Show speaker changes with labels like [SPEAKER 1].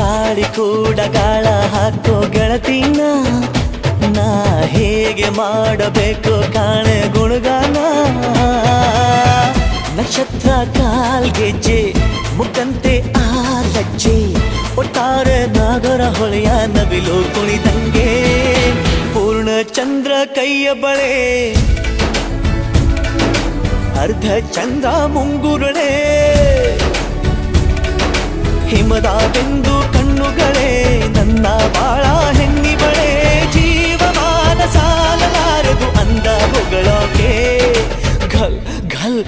[SPEAKER 1] ಹಾಡಿ ಕೂಡ ಗಾಳ ಹಾಕೋ ಗೆಳತಿನ ನಾ ಹೇಗೆ ಮಾಡಬೇಕು ಕಾಣೆ ಗುಣಗಾನ ನಕ್ಷತ್ರ ಕಾಲ್ಗೆಜ್ಜೆ ಮುಖಂತೆ ಆ ಲಜ್ಜೆ ಒಟ್ಟಾರೆ ನಾಗರ ಹೊಳೆಯ ನವಿಲು ಕುಣಿದಂಗೆ ಪೂರ್ಣ ಚಂದ್ರ ಕೈಯ ಬಳೆ ಅರ್ಧ ಚಂದ್ರ ಮುಂಗುರುಳೆ ಹಿಮದ ಬೆಂದು ಕಣ್ಣುಗಳೇ ನನ್ನ ಬಾಳ ಹೆಣ್ಣಿ ಬಳೆ ಜೀವಮಾನ ಸಾಲಲಾರದು ಅಂದ ಹೊಗಳೋಕೆ ಘಲ್ ಘಲ್